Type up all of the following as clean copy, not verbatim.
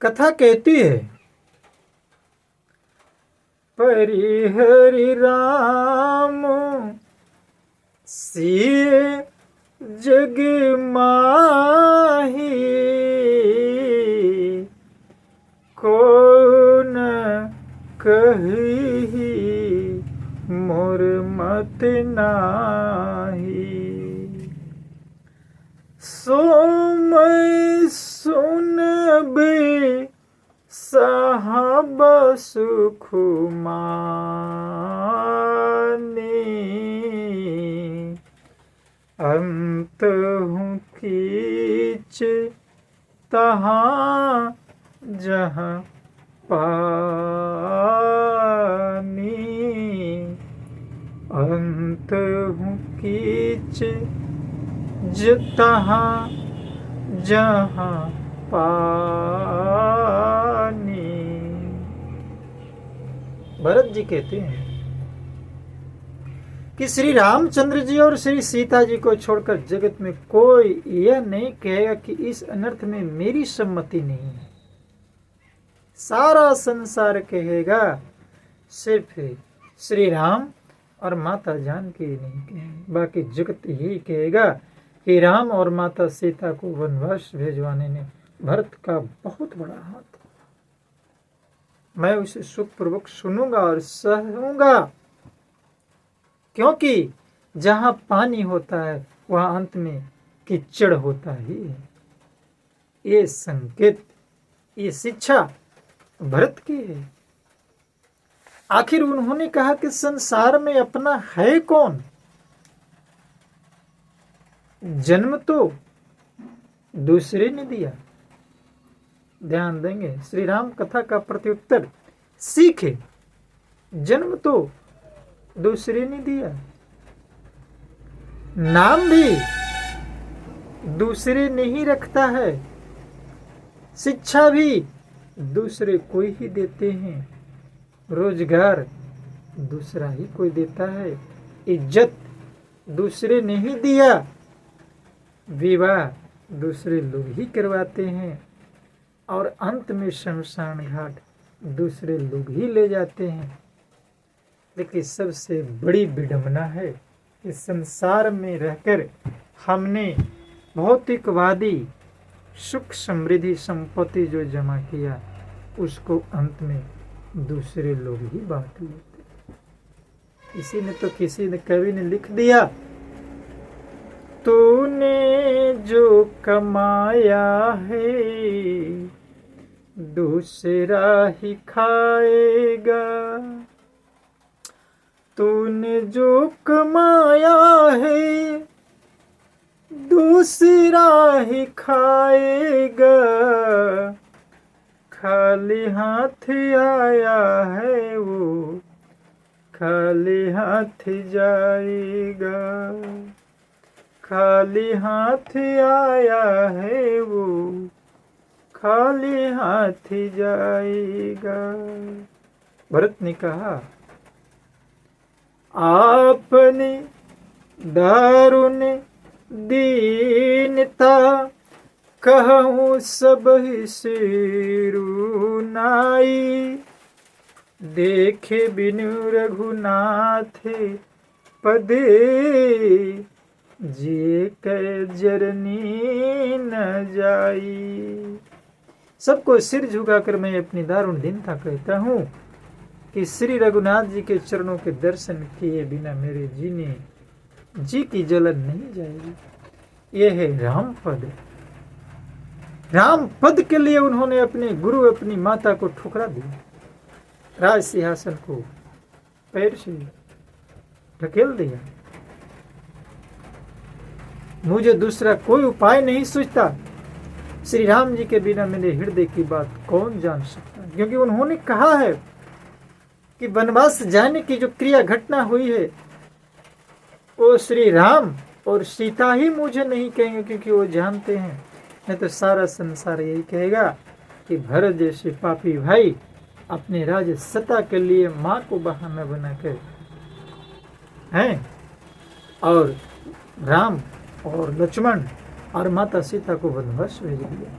कथा कहती है, परिहरि राम सिय जग माही, कौन कही मोर मत नाही। सो मैं सुनबे साहब सुख माने, अंत हूँ कीच तहाँ जहाँ पानी, अंत हूँ कीच तहाँ जहाँ पानी। भरत जी कहते हैं कि श्री रामचंद्र जी और श्री सीता जी को छोड़कर जगत में कोई यह नहीं कहेगा कि इस अनर्थ में मेरी सम्मति नहीं है। सारा संसार कहेगा, सिर्फ श्री राम और माता जानकी नहीं कहेंगे। बाकी जगत यही कहेगा कि राम और माता सीता को वनवास भेजवाने में भरत का बहुत बड़ा हाथ है। मैं उसे सुखपूर्वक सुनूंगा और सहूंगा, क्योंकि जहां पानी होता है वहां अंत में कीचड़ होता ही है। ये संकेत, ये शिक्षा भरत की है। आखिर उन्होंने कहा कि संसार में अपना है कौन? जन्म तो दूसरे ने दिया। ध्यान देंगे, श्री राम कथा का प्रत्युत्तर सीखे। जन्म तो दूसरे ने दिया, नाम भी दूसरे ने ही रखता है, शिक्षा भी दूसरे कोई ही देते हैं, रोजगार दूसरा ही कोई देता है, इज्जत दूसरे ने ही दिया, विवाह दूसरे लोग ही करवाते हैं, और अंत में शमशान घाट दूसरे लोग ही ले जाते हैं। लेकिन सबसे बड़ी विडंबना है कि संसार में रहकर हमने भौतिकवादी सुख समृद्धि संपत्ति जो जमा किया, उसको अंत में दूसरे लोग ही बांट लेते। इसी ने तो किसी ने कवि ने लिख दिया, तूने जो कमाया है दूसरा ही खाएगा, तूने जो कमाया है दूसरा ही खाएगा, खाली हाथ आया है वो खाली हाथ जाएगा, खाली हाथ आया है वो खाली हाथ जाएगा। भरत ने कहा, आपने दारुण दीनता कहूँ सब सिरु नाई, देखे बिनु रघुनाथ पदे जिए कै जरनी न जाई। सबको सिर झुकाकर मैं अपनी दारुण दीनता कहता हूँ कि श्री रघुनाथ जी के चरणों के दर्शन किए बिना मेरे जी की जलन नहीं जाएगी। यह है राम पद। राम पद के लिए उन्होंने अपने गुरु अपनी माता को ठुकरा दिया, राज सिंहासन को पैर से ढकेल दिया। मुझे दूसरा कोई उपाय नहीं सूझता, श्री राम जी के बिना मेरे हृदय की बात कौन जान सकता है। क्योंकि उन्होंने कहा है कि वनवास जाने की जो क्रिया घटना हुई है वो श्री राम और सीता ही मुझे नहीं कहेंगे, क्योंकि वो जानते हैं, नहीं तो सारा संसार यही कहेगा कि भरत जैसे पापी भाई अपने राज सत्ता के लिए माँ को बहाना बनाकर हैं और राम और लक्ष्मण और माता सीता को वनवास भेज दिया।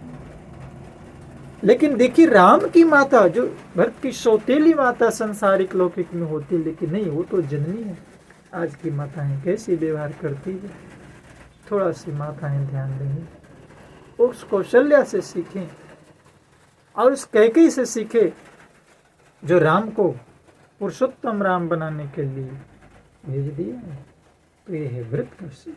लेकिन देखिए राम की माता जो भरत की सौतेली माता संसारिक लौकिक में होती, लेकिन नहीं, वो तो जननी है। आज की माताएं कैसी व्यवहार करती है, थोड़ा सी माताएं ध्यान देंगे, उस कौशल्या से सीखें और उस कैकेयी से सीखे जो राम को पुरुषोत्तम राम बनाने के लिए भेज दिया है। तो ये है व्रत का सीख।